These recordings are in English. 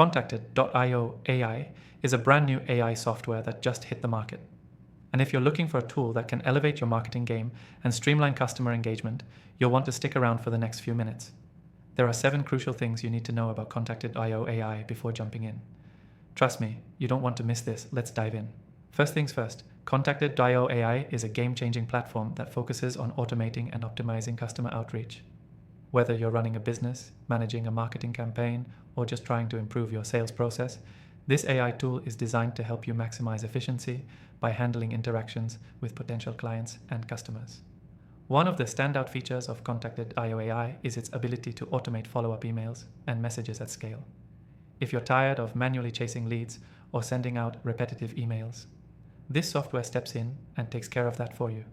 Contacted.io AI is a brand new AI software that just hit the market. And if you're looking for a tool that can elevate your marketing game and streamline customer engagement, you'll want to stick around for the next few minutes. There are 7 crucial things you need to know about Contacted.io AI before jumping in. Trust me, you don't want to miss this. Let's dive in. First things first, Contacted.io AI is a game-changing platform that focuses on automating and optimizing customer outreach. Whether you're running a business, managing a marketing campaign, or just trying to improve your sales process, this AI tool is designed to help you maximize efficiency by handling interactions with potential clients and customers. One of the standout features of Contacted.io AI is its ability to automate follow-up emails and messages at scale. If you're tired of manually chasing leads or sending out repetitive emails, this software steps in and takes care of that for you.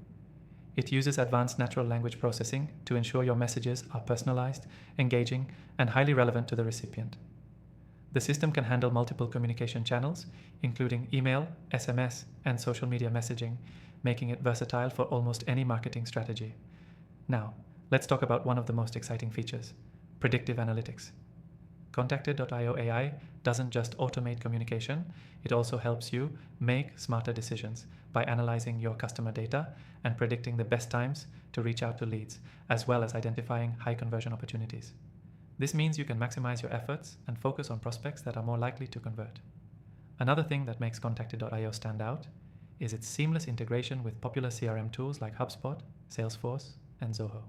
It uses advanced natural language processing to ensure your messages are personalized, engaging, and highly relevant to the recipient. The system can handle multiple communication channels, including email, SMS, and social media messaging, making it versatile for almost any marketing strategy. Now, let's talk about one of the most exciting features, predictive analytics. Contacted.io AI doesn't just automate communication, it also helps you make smarter decisions by analyzing your customer data and predicting the best times to reach out to leads, as well as identifying high conversion opportunities. This means you can maximize your efforts and focus on prospects that are more likely to convert. Another thing that makes Contacted.io stand out is its seamless integration with popular CRM tools like HubSpot, Salesforce, and Zoho.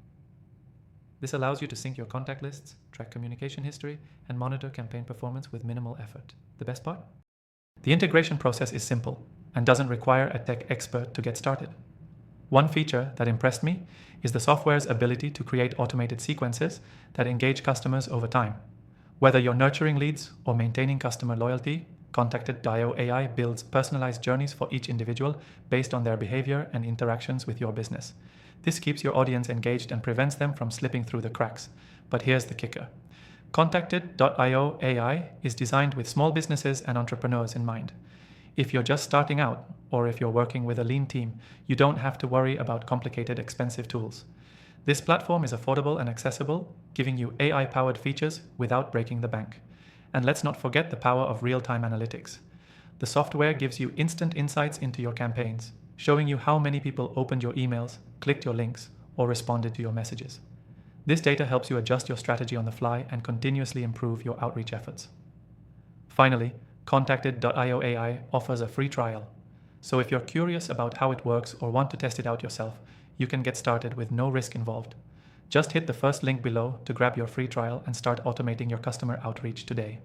This allows you to sync your contact lists, track communication history, and monitor campaign performance with minimal effort. The best part? The integration process is simple and doesn't require a tech expert to get started. One feature that impressed me is the software's ability to create automated sequences that engage customers over time. Whether you're nurturing leads or maintaining customer loyalty, Contacted.io AI builds personalized journeys for each individual based on their behavior and interactions with your business. This keeps your audience engaged and prevents them from slipping through the cracks. But here's the kicker. Contacted.io AI is designed with small businesses and entrepreneurs in mind. If you're just starting out, or if you're working with a lean team, you don't have to worry about complicated, expensive tools. This platform is affordable and accessible, giving you AI-powered features without breaking the bank. And let's not forget the power of real-time analytics. The software gives you instant insights into your campaigns, showing you how many people opened your emails, clicked your links, or responded to your messages. This data helps you adjust your strategy on the fly and continuously improve your outreach efforts. Finally, Contacted.io AI offers a free trial. So if you're curious about how it works or want to test it out yourself, you can get started with no risk involved. Just hit the first link below to grab your free trial and start automating your customer outreach today.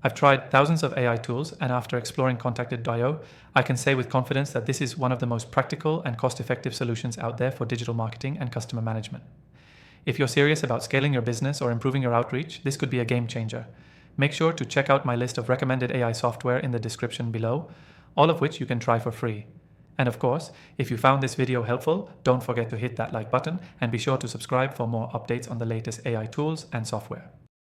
I've tried thousands of AI tools, and after exploring Contacted.io, I can say with confidence that this is one of the most practical and cost-effective solutions out there for digital marketing and customer management. If you're serious about scaling your business or improving your outreach, this could be a game changer. Make sure to check out my list of recommended AI software in the description below, all of which you can try for free. And of course, if you found this video helpful, don't forget to hit that like button and be sure to subscribe for more updates on the latest AI tools and software.